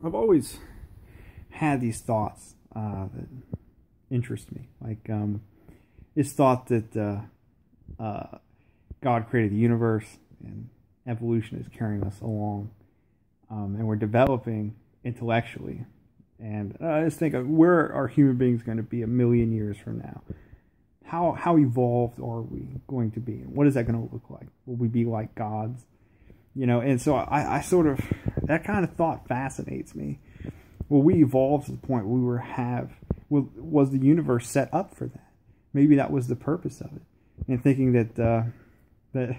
I've always had these thoughts that interest me. Like, it's thought that God created the universe and evolution is carrying us along, and we're developing intellectually. And I just think of where are human beings going to be a million years from now? How evolved are we going to be? And what is that going to look like? Will we be like gods? And so I sort of, that kind of thought fascinates me. Will we evolve to the point where was the universe set up for that? Maybe that was the purpose of it. And thinking that the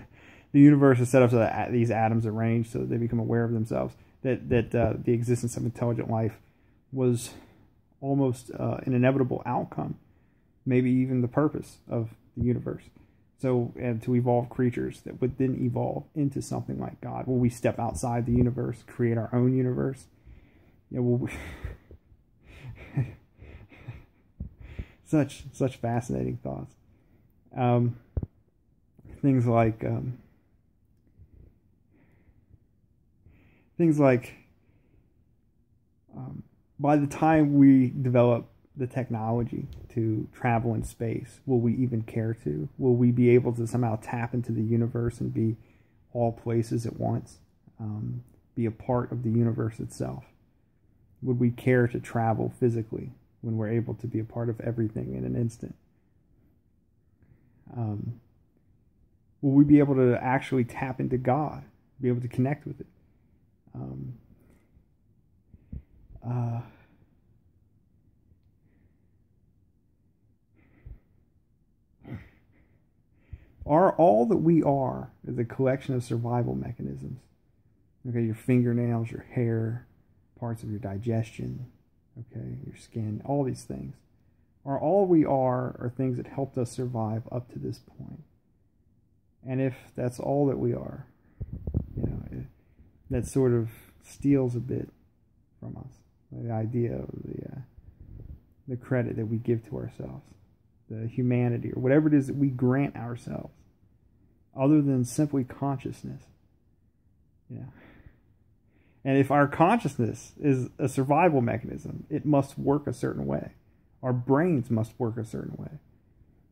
universe is set up so that these atoms arrange so that they become aware of themselves, that the existence of intelligent life was almost an inevitable outcome, maybe even the purpose of the universe. So, and to evolve creatures that would then evolve into something like God. Will we step outside the universe, create our own universe? Such fascinating thoughts. Things like by the time we develop the technology to travel in space, will we even care to? Will we be able to somehow tap into the universe and be all places at once? Be a part of the universe itself? Would we care to travel physically when we're able to be a part of everything in an instant? Will we be able to actually tap into God, be able to connect with it? Are all that we are is a collection of survival mechanisms? Okay, your fingernails, your hair, parts of your digestion, okay, your skin, all these things. Are all we are things that helped us survive up to this point? And if that's all that we are, that sort of steals a bit from us. The idea of the credit that we give to ourselves, the humanity, or whatever it is that we grant ourselves, other than simply consciousness. And if our consciousness is a survival mechanism, it must work a certain way. Our brains must work a certain way.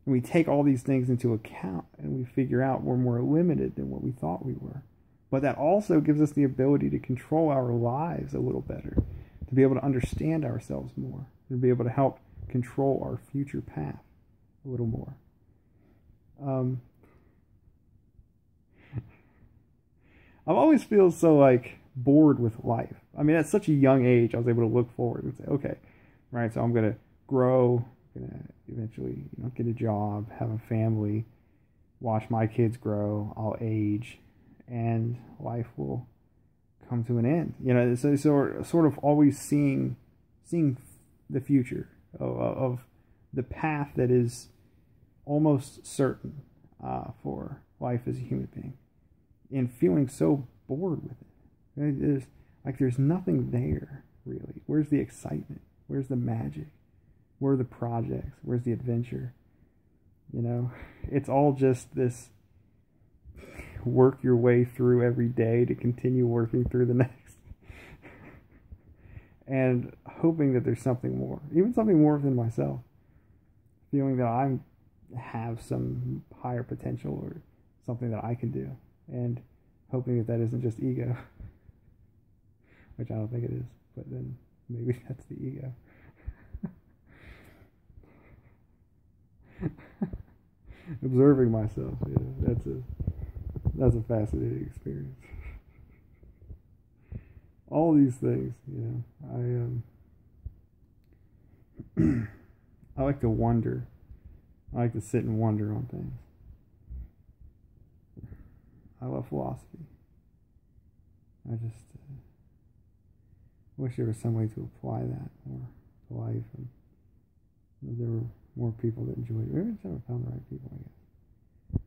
And we take all these things into account and we figure out we're more limited than what we thought we were. But that also gives us the ability to control our lives a little better, to be able to understand ourselves more, to be able to help control our future path a little more. I've always feel so bored with life. I mean, at such a young age, I was able to look forward and say, okay, right, so I'm going to grow, going to eventually get a job, have a family, watch my kids grow, I'll age, and life will come to an end. So sort of always seeing the future of the path that is almost certain for life as a human being, and feeling so bored with it. There's nothing there really. Where's the excitement? Where's the magic? Where are the projects? Where's the adventure? It's all just this work your way through every day to continue working through the next. And hoping that there's something more, even something more than myself. Feeling that I have some higher potential or something that I can do. And hoping that isn't just ego. Which I don't think it is. But then maybe that's the ego. Observing myself, that's a fascinating experience. All these things, I like to wonder. I like to sit and wonder on things. I love philosophy. I just wish there was some way to apply that more to life, and there were more people that enjoyed it. Maybe I just haven't found the right people, I guess.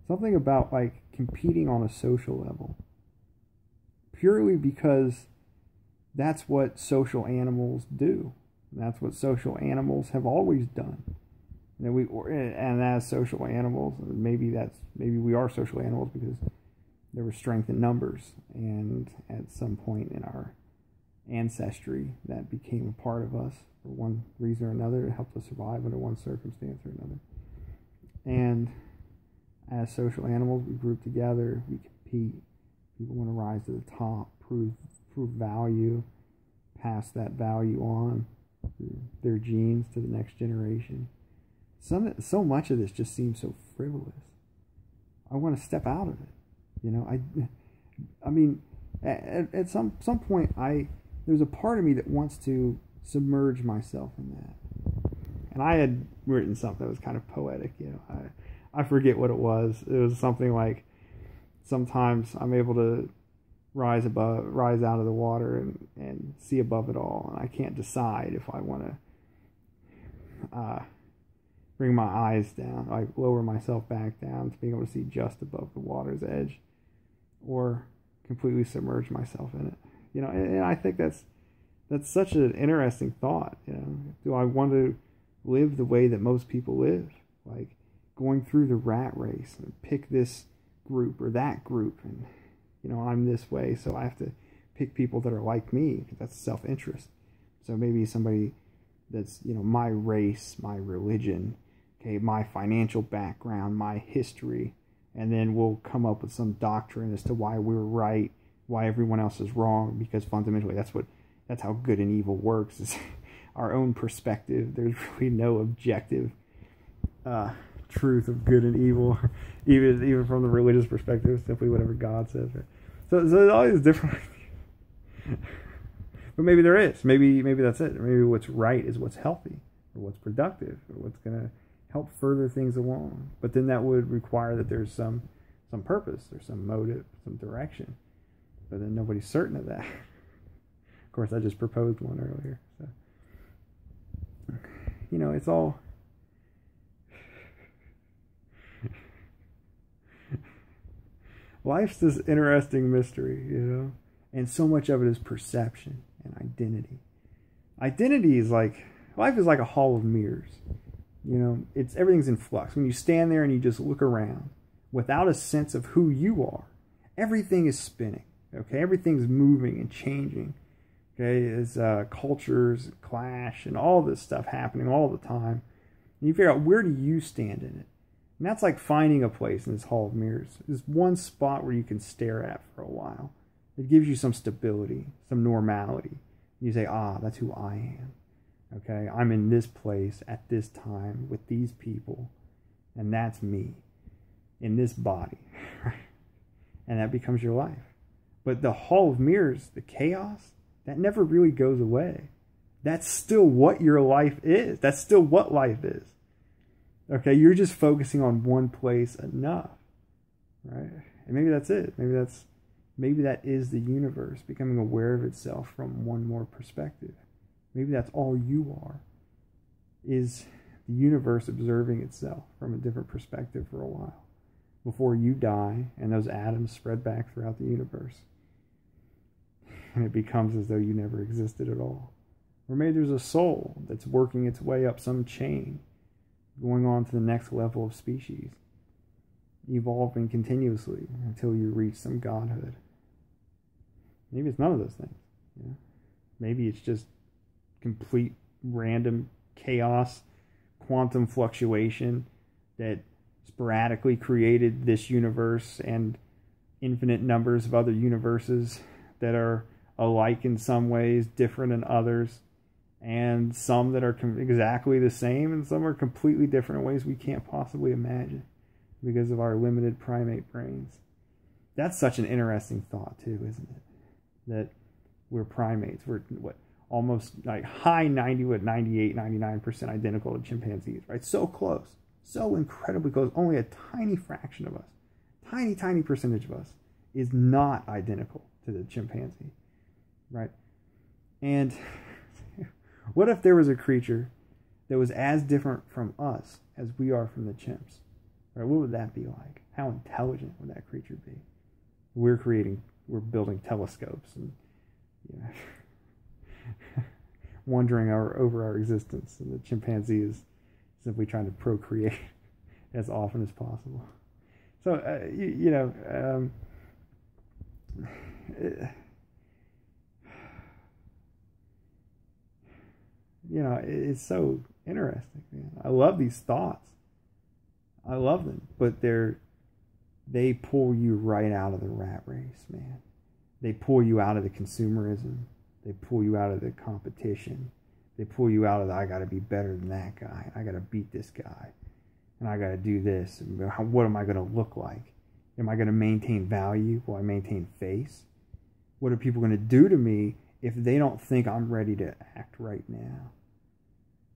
Something about competing on a social level, purely because that's what social animals do. That's what social animals have always done. And as social animals, maybe we are social animals because there was strength in numbers, and at some point in our ancestry that became a part of us for one reason or another. It helped us survive under one circumstance or another. And as social animals, we group together, we compete. People want to rise to the top, prove value, pass that value on through their genes to the next generation. So much of this just seems so frivolous. I want to step out of it. You know, I mean, at some point, there's a part of me that wants to submerge myself in that. And I had written something that was kind of poetic. You know, I forget what it was. It was something like, sometimes I'm able to rise out of the water and see above it all, and I can't decide if I want to bring my eyes down, like lower myself back down to being able to see just above the water's edge, or completely submerge myself in it. You know, and I think that's such an interesting thought. You know, do I want to live the way that most people live, like going through the rat race and pick this group or that group, and you know, I'm this way, so I have to pick people that are like me, because that's self-interest. So maybe somebody that's, you know, my race, my religion, okay, my financial background, my history, and then we'll come up with some doctrine as to why we're right, why everyone else is wrong, because fundamentally that's how good and evil works, is our own perspective. There's really no objective truth of good and evil, even from the religious perspective, simply whatever God says. So there's all these different but maybe there is. Maybe that's it. Maybe what's right is what's healthy, or what's productive, or what's going to help further things along. But then that would require that there's some purpose, there's some motive, some direction. But then nobody's certain of that. Of course, I just proposed one earlier. So, you know, it's all... Life's this interesting mystery, you know? And so much of it is perception and identity. Identity is like... Life is like a hall of mirrors. You know, everything's in flux. When you stand there and you just look around without a sense of who you are, everything is spinning. Okay, everything's moving and changing. Okay, as cultures clash and all this stuff happening all the time. And you figure out, where do you stand in it? And that's like finding a place in this hall of mirrors. There's one spot where you can stare at for a while. It gives you some stability, some normality. You say, that's who I am. Okay, I'm in this place at this time with these people, and that's me in this body. And that becomes your life. But the hall of mirrors, the chaos, that never really goes away. That's still what your life is. That's still what life is. Okay, you're just focusing on one place enough, right? And maybe that's it. Maybe that is the universe becoming aware of itself from one more perspective. Maybe that's all you are, is the universe observing itself from a different perspective for a while before you die and those atoms spread back throughout the universe. And it becomes as though you never existed at all. Or maybe there's a soul that's working its way up some chain, going on to the next level of species, evolving continuously until you reach some godhood. Maybe it's none of those things. You know? Maybe it's just complete random chaos, quantum fluctuation that sporadically created this universe and infinite numbers of other universes that are alike in some ways, different in others, and some that are exactly the same, and some are completely different in ways we can't possibly imagine because of our limited primate brains. That's such an interesting thought too, isn't it? That we're primates. We're almost like high 98, 99% identical to chimpanzees, right? So close, so incredibly close. Only a tiny fraction of us, tiny percentage of us is not identical to the chimpanzee, right? And what if there was a creature that was as different from us as we are from the chimps? Right? What would that be like? How intelligent would that creature be? We're building telescopes and, you know, wondering over our existence, and the chimpanzee is simply trying to procreate as often as possible. So, it's so interesting, man. I love these thoughts. I love them, but they pull you right out of the rat race, man. They pull you out of the consumerism. They pull you out of the competition. They pull you out of the, I got to be better than that guy. I got to beat this guy. And I got to do this. And what am I going to look like? Am I going to maintain value? Will I maintain face? What are people going to do to me if they don't think I'm ready to act right now?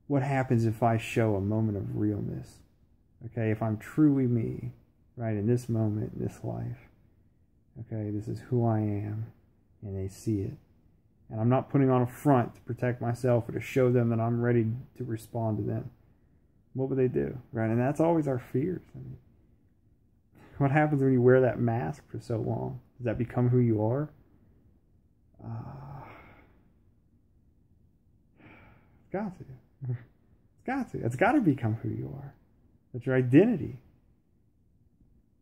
What happens if I show a moment of realness? Okay, if I'm truly me, right, in this moment, in this life, okay, this is who I am, and they see it. And I'm not putting on a front to protect myself or to show them that I'm ready to respond to them. What would they do, right? And that's always our fears. I mean, what happens when you wear that mask for so long? Does that become who you are? It's got to. It's got to. It's got to become who you are. That's your identity.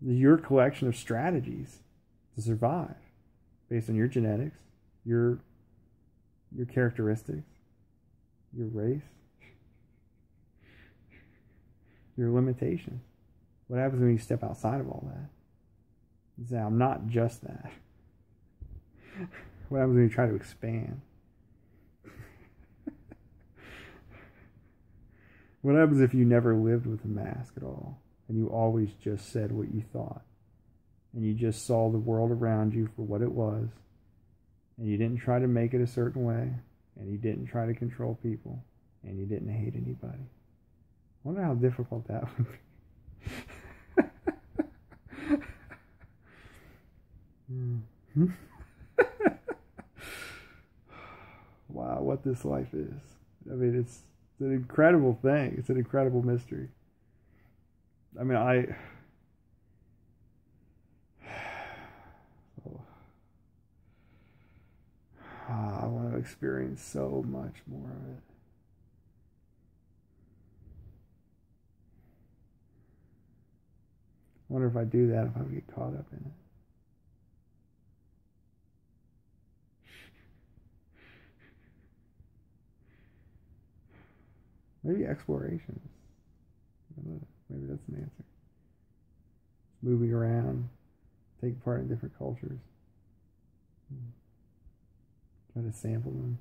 Your collection of strategies to survive based on your genetics, your characteristics, your race, your limitations. What happens when you step outside of all that? You say, I'm not just that. What happens when you try to expand? What happens if you never lived with a mask at all, and you always just said what you thought, and you just saw the world around you for what it was, and you didn't try to make it a certain way, and you didn't try to control people, and you didn't hate anybody? I wonder how difficult that would be. Wow, what this life is. I mean, it's an incredible thing. It's an incredible mystery. I mean, I want to experience so much more of it. I wonder if I do that, if I would get caught up in it. Maybe exploration. Maybe that's an answer. Moving around, taking part in different cultures. Try to sample them.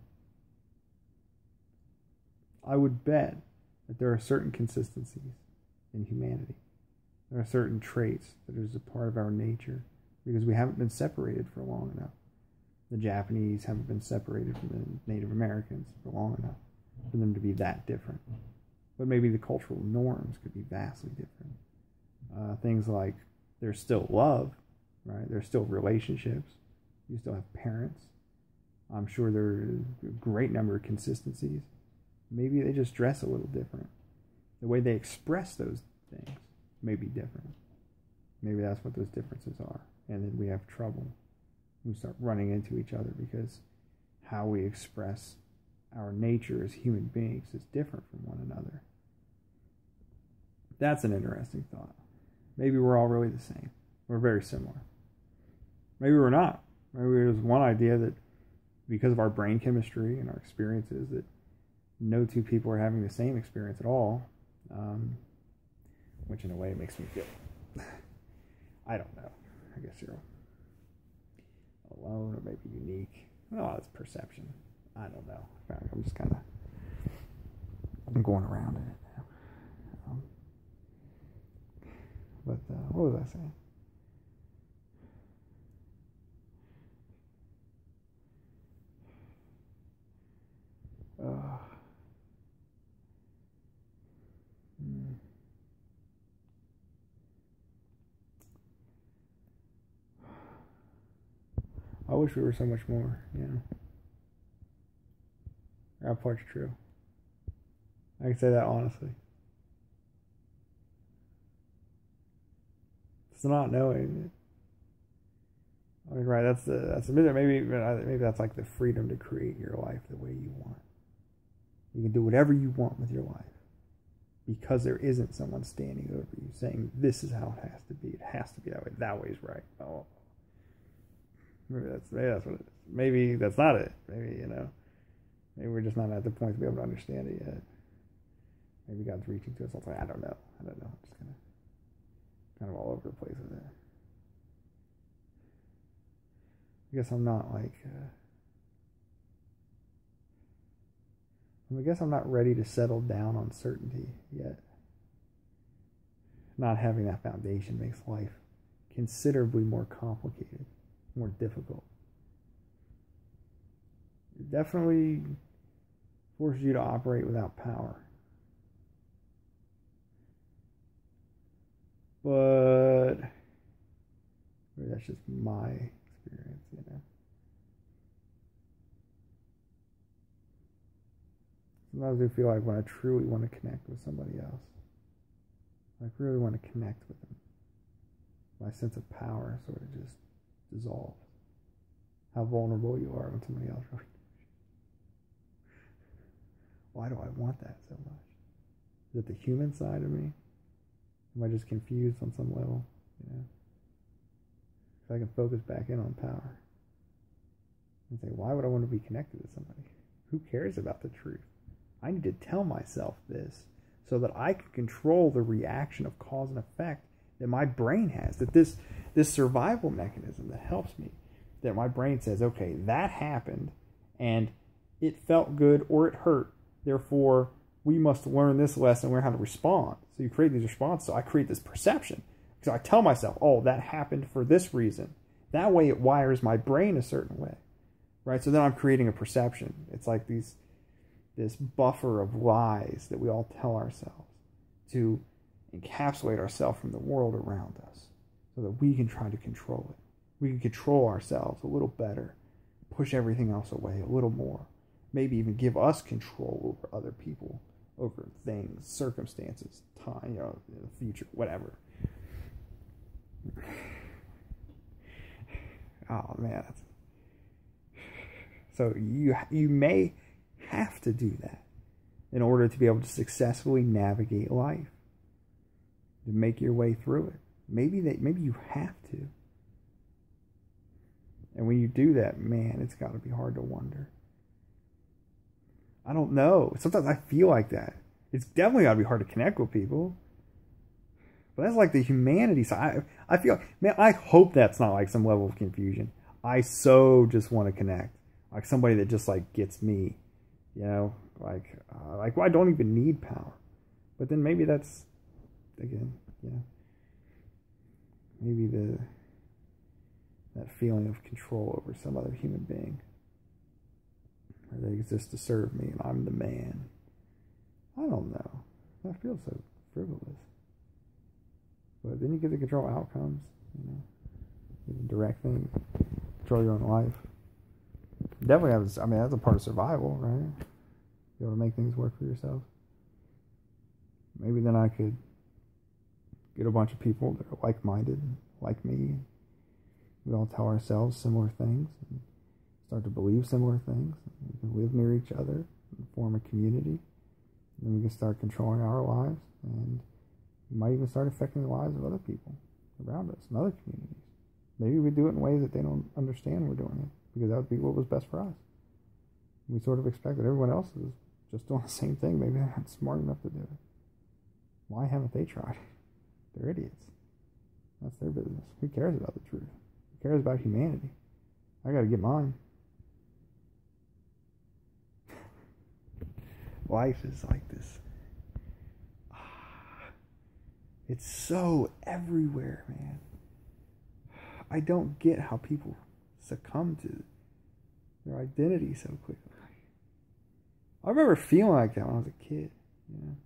I would bet that there are certain consistencies in humanity. There are certain traits that is a part of our nature because we haven't been separated for long enough. The Japanese haven't been separated from the Native Americans for long enough for them to be that different. But maybe the cultural norms could be vastly different. Things like there's still love, right? There's still relationships. You still have parents. I'm sure there are a great number of consistencies. Maybe they just dress a little different. The way they express those things may be different. Maybe that's what those differences are. And then we have trouble. We start running into each other because how we express our nature as human beings is different from one another. That's an interesting thought. Maybe we're all really the same. We're very similar. Maybe we're not. Maybe there's one idea that because of our brain chemistry and our experiences that no two people are having the same experience at all, which in a way makes me feel, I don't know. I guess you're alone or maybe unique. Oh, it's perception. I don't know. I'm just kind of, I'm going around in it now. But what was I saying? I wish we were so much more, you know. That part's true. I can say that honestly. It's not knowing it. I mean, right? That's the maybe that's like the freedom to create your life the way you want. You can do whatever you want with your life because there isn't someone standing over you saying this is how it has to be. It has to be that way. That way is right. Oh, maybe that's what it is. Maybe that's not it. Maybe Maybe we're just not at the point to be able to understand it yet. Maybe God's reaching to us. I don't know. I'm just kind of all over the place with it. I guess I'm not like. I guess I'm not ready to settle down on certainty yet. Not having that foundation makes life considerably more complicated, more difficult. It definitely forces you to operate without power. But maybe that's just my experience, you know. Sometimes I feel like when I truly want to connect with somebody else, I really want to connect with them, my sense of power sort of just dissolves. How vulnerable you are when somebody else really. Why do I want that so much? Is it the human side of me? Am I just confused on some level? You know? So I can focus back in on power and say, why would I want to be connected to somebody? Who cares about the truth? I need to tell myself this so that I can control the reaction of cause and effect that my brain has. That this survival mechanism that helps me, that my brain says, okay, that happened and it felt good or it hurt. Therefore, we must learn this lesson, learn how to respond. So you create these responses. So I create this perception. So I tell myself, oh, that happened for this reason. That way it wires my brain a certain way. Right? So then I'm creating a perception. It's like this buffer of lies that we all tell ourselves to encapsulate ourselves from the world around us so that we can try to control it. We can control ourselves a little better, push everything else away a little more. Maybe even give us control over other people, over things, circumstances, time, the future, whatever. Oh man. So you may have to do that in order to be able to successfully navigate life, to make your way through it. Maybe you have to. And when you do that, man, it's got to be hard to wonder. I don't know. Sometimes I feel like that. It's definitely got to be hard to connect with people. But that's like the humanity side. I feel, man, I hope that's not like some level of confusion. I so just want to connect. Like somebody that just like gets me, you know, like well, I don't even need power. But then maybe that's, again, you know, maybe that feeling of control over some other human being. Or they exist to serve me and I'm the man. I don't know. That feels so frivolous. But then you get to control outcomes, you know. You can direct things, control your own life. Definitely have, I mean, that's a part of survival, right? Be able to make things work for yourself. Maybe then I could get a bunch of people that are like-minded, like me. We all tell ourselves similar things and start to believe similar things. We can live near each other and form a community. And then we can start controlling our lives, and we might even start affecting the lives of other people around us and other communities. Maybe we do it in ways that they don't understand we're doing it, because that would be what was best for us. We sort of expect that everyone else is just doing the same thing. Maybe they're not smart enough to do it. Why haven't they tried? They're idiots. That's their business. Who cares about the truth? Who cares about humanity? I got to get mine. Life is like this. It's so everywhere, man. I don't get how people succumb to their identity so quickly. I remember feeling like that when I was a kid, you know,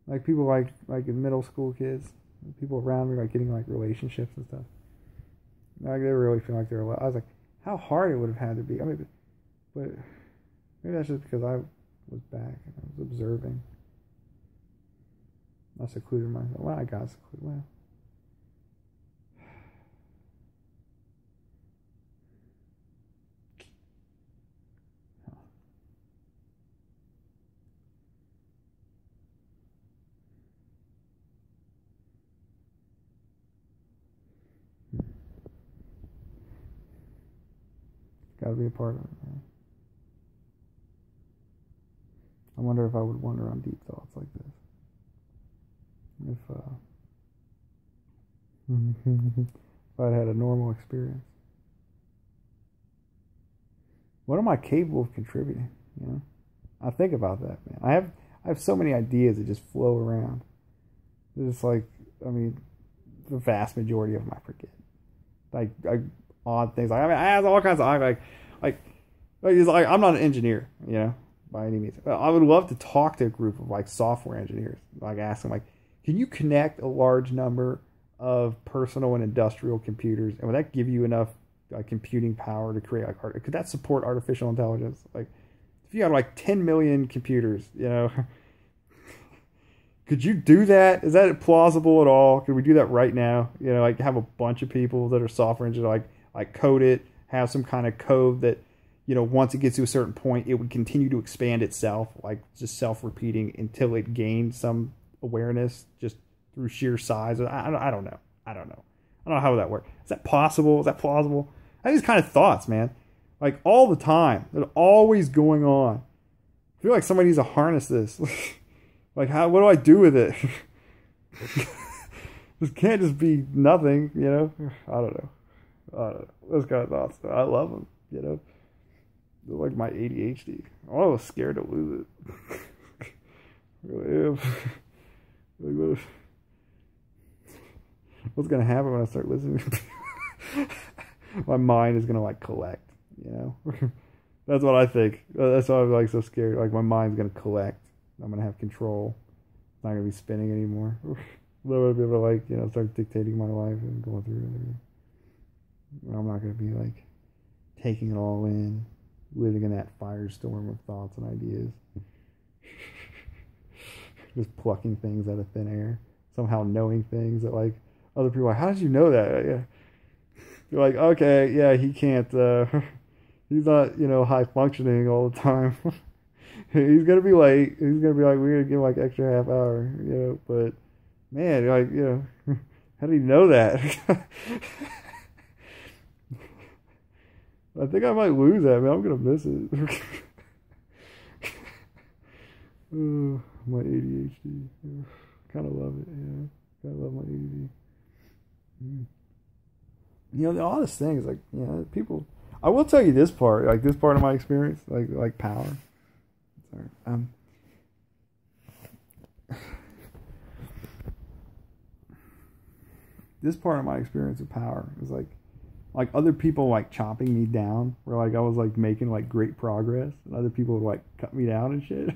like people like in middle school kids, people around me like getting like relationships and stuff. Like they really feel like they're alive. I was like, how hard it would have had to be. I mean, but maybe that's just because I was back and I was observing. I secluded myself. Well, I got secluded. Well. Got to be a part of it, man. I wonder if I would wander on deep thoughts like this. If I'd had a normal experience. What am I capable of contributing? You know, I think about that, man. I have so many ideas that just flow around. It's just like, I mean, the vast majority of them I forget. Like odd things. Like, I mean, I have all kinds of like I'm not an engineer, you know, by any means. But I would love to talk to a group of like software engineers. Like ask them, like, can you connect a large number of personal and industrial computers, and would that give you enough computing power to create like art? Could that support artificial intelligence? Like, if you had like 10 million computers, you know, could you do that? Is that plausible at all? Could we do that right now? You know, like have a bunch of people that are software engineers, like code it, have some kind of code that, you know, once it gets to a certain point, it would continue to expand itself, like just self-repeating until it gained some awareness just through sheer size. I don't know. I don't know how that works. Is that possible? Is that plausible? I have these kind of thoughts, man. Like all the time. They're always going on. I feel like somebody needs to harness this. Like, what do I do with it? This can't just be nothing, you know? I don't know. Those kind of thoughts. I love them, you know? They're like my ADHD. I was scared to lose it. Really am. Like, what's going to happen when I start listening? My mind is going to like collect, you know? That's what I think. That's why I'm like so scared. Like my mind's going to collect. I'm going to have control. It's not going to be spinning anymore. I'm going to be able to like, you know, start dictating my life and going through it. I'm not going to be like taking it all in, living in that firestorm of thoughts and ideas. Just plucking things out of thin air. Somehow knowing things that like other people are like, how did you know that? Yeah. You're like, okay, yeah, he can't, he's not, you know, high functioning all the time. He's going to be late. He's going to be like, we're going to give him like extra half hour, you know, but man, like, you know, how do you know that? I think I might lose that, man. I'm going to miss it. Oh, my ADHD. Kind of love it, yeah. Kind of love my ADD. You know, the oddest thing is like, you know, people. I will tell you this part, like this part of my experience, like power. Sorry. This part of my experience of power is like other people like chopping me down, where like I was like making like great progress, and other people would like cut me down and shit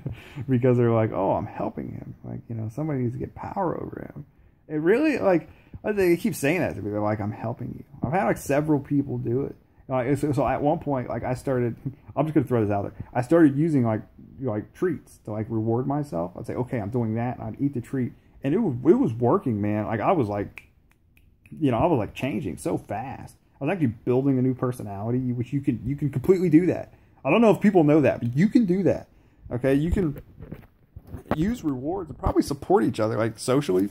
because they're like, oh, I'm helping him. Like, you know, somebody needs to get power over him. It really, like, they keep saying that to me. They're like, I'm helping you. I've had like several people do it. So at one point, like I started, I'm just gonna throw this out there. I started using like treats to like reward myself. I'd say, okay, I'm doing that, and I'd eat the treat, and it was working, man. Like I was like, you know, I was like changing so fast. I was actually building a new personality, which you can completely do that. I don't know if people know that, but you can do that. Okay, you can use rewards and probably support each other, like socially,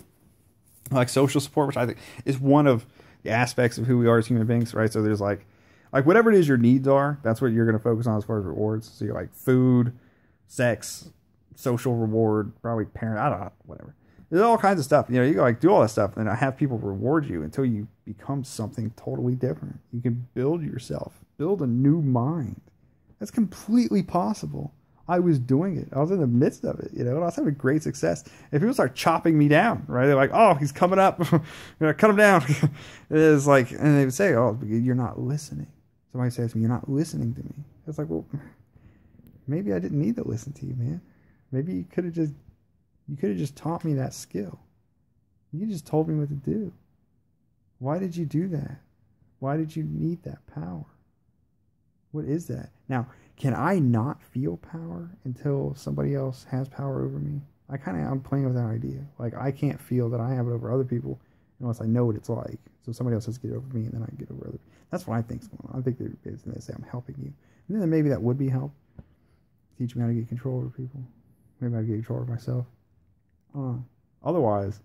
like social support, which I think is one of the aspects of who we are as human beings, right? So there's like whatever it is your needs are, that's what you're going to focus on as far as rewards. So you're like food, sex, social reward, probably parent, I don't know, whatever. There's all kinds of stuff. You know, you like do all that stuff and have people reward you until you become something totally different. You can build yourself, build a new mind. That's completely possible. I was doing it. I was in the midst of it, you know, and I was having great success. And people start chopping me down, right? They're like, oh, he's coming up. You know, cut him down. It's like, and they would say, oh, you're not listening. Somebody says to me, you're not listening to me. It's like, well, maybe I didn't need to listen to you, man. Maybe you could have just taught me that skill. You just told me what to do. Why did you do that? Why did you need that power? What is that? Now, can I not feel power until somebody else has power over me? I'm playing with that idea. Like, I can't feel that I have it over other people unless I know what it's like. So somebody else has to get over me, and then I can get over others. That's what I think's going on. I think they say I'm helping you. And then maybe that would be help. Teach me how to get control over people. Maybe how to get control over myself. Otherwise,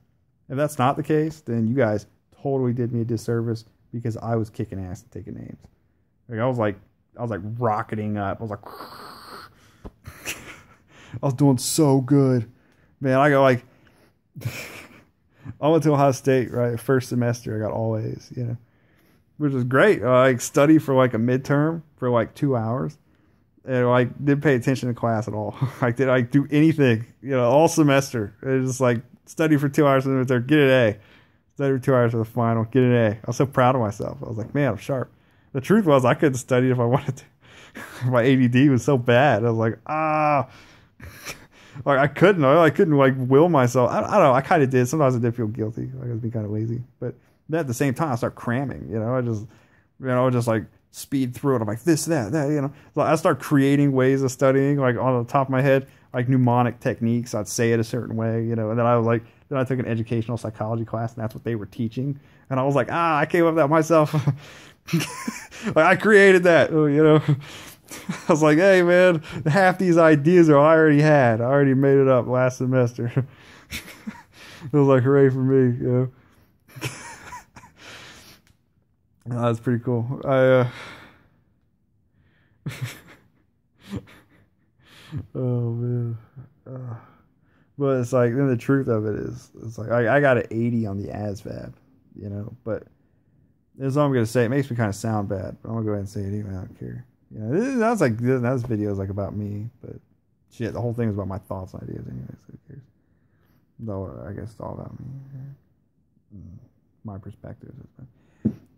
if that's not the case, then you guys totally did me a disservice because I was kicking ass and taking names. Like I was like rocketing up. I was like, I was doing so good. Man, I got like, I went to Ohio State, right? First semester, I got all A's, you know, which was great. I like studied for like a midterm for like 2 hours. And like didn't pay attention to class at all. Like did I do anything, you know, all semester. It was just like study for 2 hours for the midterm, get an A. Study for 2 hours for the final, get an A. I was so proud of myself. I was like, man, I'm sharp. The truth was I couldn't study if I wanted to. My ADD was so bad. I was like, like I couldn't like will myself. I don't know. I kind of did. Sometimes I did feel guilty. Like I was being kind of lazy. But then at the same time, I started cramming. You know, I just like speed through it. I'm like this, that, you know. So I start creating ways of studying, like on the top of my head, like mnemonic techniques. I'd say it a certain way, you know. And then I took an educational psychology class, and that's what they were teaching. And I was like, I came up with that myself. Like I created that, you know. I was like, hey man, half these ideas are I already had. I already made it up last semester. It was like hooray for me, you know. That's pretty cool. Oh man. But it's like, then the truth of it is, it's like I got an 80 on the ASVAB, you know. But that's all I'm gonna say. It makes me kind of sound bad, but I'm gonna go ahead and say it anyway. I don't care. You know, that's videos like about me, but shit, the whole thing is about my thoughts and ideas anyway. So who cares? No, I guess it's all about me. My perspectives.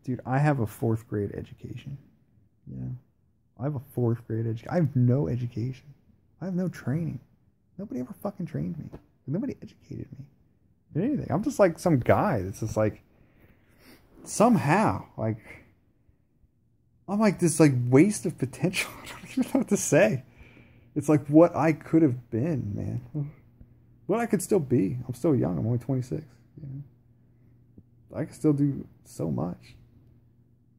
Dude, I have a 4th grade education. You know, I have a 4th grade education. I have no education. I have no training. Nobody ever fucking trained me. Nobody educated me in anything. I'm just like some guy that's just like, somehow, like, I'm like this like waste of potential. I don't even know what to say. It's like what I could have been, man. What I could still be. I'm still young. I'm only 26. You know? I can still do so much.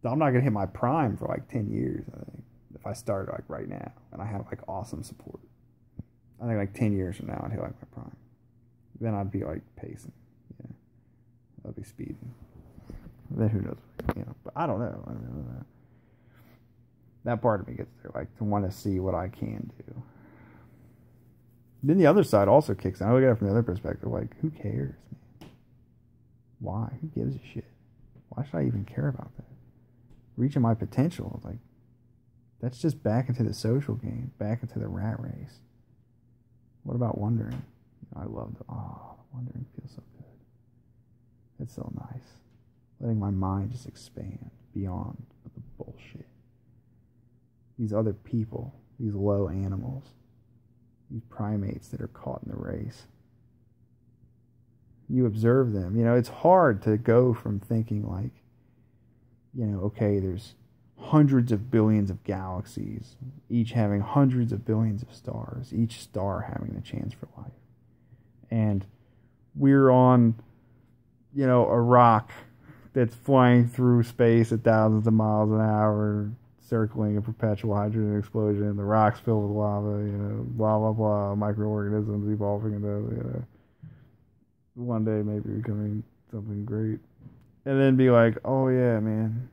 I'm not gonna hit my prime for like 10 years. I think if I started like right now and I have like awesome support, I think like 10 years from now I'd hit like my prime. Then I'd be like pacing. Yeah, I'd be speeding. Then who knows? You know, but I don't know. I don't know. That part of me gets there, like to want to see what I can do. Then the other side also kicks in. I look at it from the other perspective, like, who cares, man? Why? Who gives a shit? Why should I even care about that? Reaching my potential, like, that's just back into the social game, back into the rat race. What about wondering? I love wondering feels so good. It's so nice. Letting my mind just expand beyond the bullshit. These other people, these low animals, these primates that are caught in the race. You observe them. You know, it's hard to go from thinking like, you know, okay, there's hundreds of billions of galaxies, each having hundreds of billions of stars, each star having the chance for life. And we're on, you know, a rock that's flying through space at thousands of miles an hour, circling a perpetual hydrogen explosion. The rock's filled with lava, you know, blah, blah, blah, microorganisms evolving into, you know, one day maybe becoming something great. And then be like, oh yeah, man,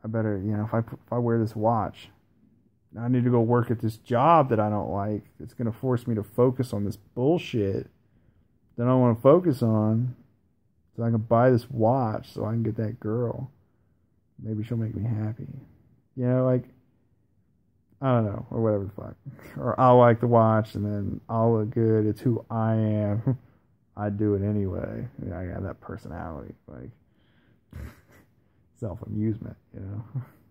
I better, you know, if I wear this watch, I need to go work at this job that I don't like. It's going to force me to focus on this bullshit that I don't want to focus on. So I can buy this watch so I can get that girl. Maybe she'll make me happy. You know, like, I don't know, or whatever the fuck. Or I'll like the watch and then I'll look good. It's who I am. I do it anyway. I got that personality, like self-amusement, you know.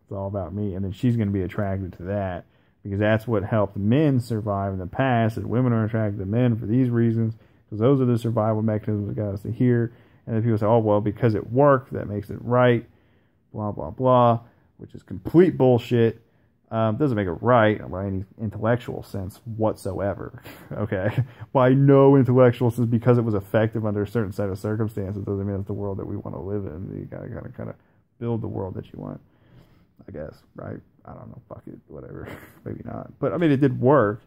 It's all about me. And then she's going to be attracted to that because that's what helped men survive in the past. That women are attracted to men for these reasons because those are the survival mechanisms that got us to here. And then people say, oh, well, because it worked, that makes it right, blah, blah, blah, which is complete bullshit. Doesn't make it right by any intellectual sense whatsoever. Okay, by no intellectual sense, because it was effective under a certain set of circumstances doesn't mean it's the world that we want to live in. You gotta kind of build the world that you want, I guess, right? I don't know, fuck it, whatever. Maybe not, but I mean, it did work.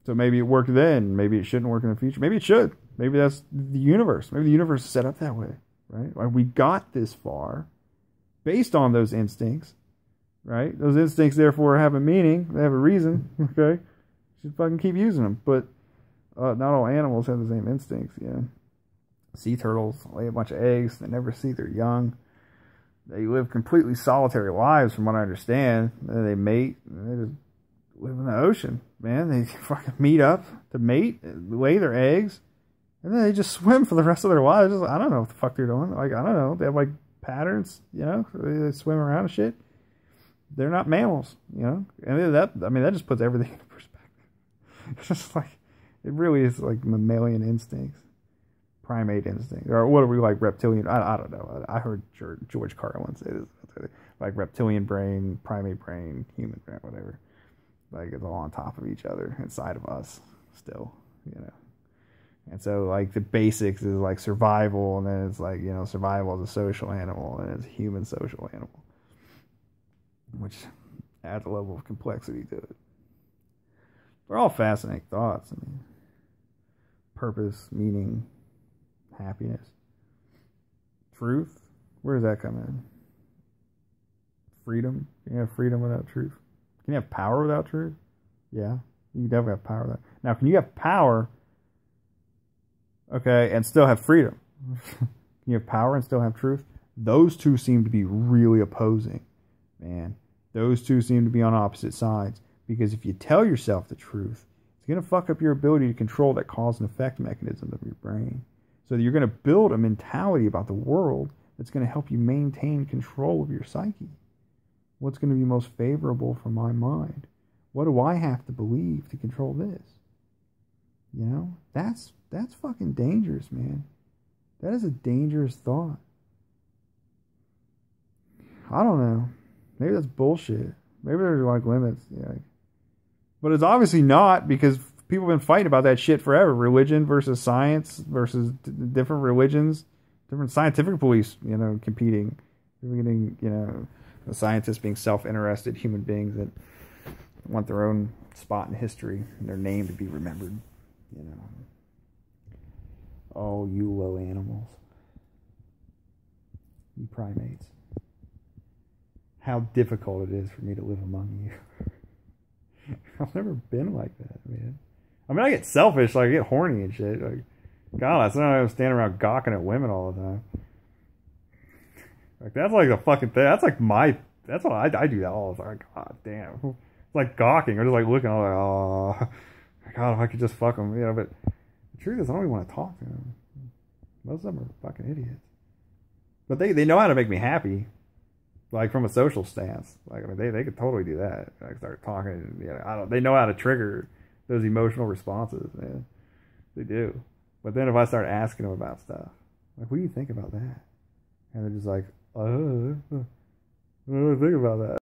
So maybe it worked then. Maybe it shouldn't work in the future. Maybe it should. Maybe that's the universe. Maybe the universe is set up that way, right? Like we got this far based on those instincts. Right? Those instincts, therefore, have a meaning. They have a reason. Okay? Just fucking keep using them. But not all animals have the same instincts, you know. Sea turtles lay a bunch of eggs. They never see their young. They live completely solitary lives, from what I understand. They mate, and they just live in the ocean, man. They fucking meet up to mate, lay their eggs, and then they just swim for the rest of their lives. I don't know what the fuck they're doing. Like, I don't know. They have, like, patterns, you know? They swim around and shit. They're not mammals, you know? And that just puts everything into perspective. It's just like, it really is like mammalian instincts. Primate instinct, or what are we, like, reptilian? I don't know. I heard George Carlin say this, like reptilian brain, primate brain, human brain, whatever. Like, it's all on top of each other inside of us still, you know. And so, like, the basics is like survival, and then it's like, you know, survival as a social animal, and it's a human social animal, which adds a level of complexity to it. They're all fascinating thoughts. I mean, purpose, meaning, happiness, truth. Where does that come in? Freedom. Can you have freedom without truth? Can you have power without truth? Yeah, you definitely have power without. Now, can you have power, okay, and still have freedom? Can you have power and still have truth? Those two seem to be really opposing, man. Those two seem to be on opposite sides, because if you tell yourself the truth, it's going to fuck up your ability to control that cause and effect mechanism of your brain. So you're going to build a mentality about the world that's going to help you maintain control of your psyche. What's going to be most favorable for my mind? What do I have to believe to control this? You know, that's fucking dangerous, man. That is a dangerous thought. I don't know. Maybe that's bullshit. Maybe there's, like, limits. Yeah. But it's obviously not, because people have been fighting about that shit forever. Religion versus science versus different religions, different scientific beliefs, you know, competing. We're getting, you know, the scientists being self-interested human beings that want their own spot in history and their name to be remembered, you know. Oh, you low animals. You primates. How difficult it is for me to live among you. I've never been like that, man. I mean, I get selfish, like, I get horny and shit. Like, God, that's not I'm standing around gawking at women all the time. Like, that's like the fucking thing. That's like that's what I do that all the time. God damn. It's like gawking, or just like looking, I'm like, oh, God, if I could just fuck them, you know. But the truth is, I don't even want to talk to them. Most of them are fucking idiots. But they know how to make me happy. Like, from a social stance. Like, I mean, they could totally do that. Like, start talking, you know, they know how to trigger those emotional responses, man. They do. But then if I start asking them about stuff, like, what do you think about that? And they're just like, what do I think about that?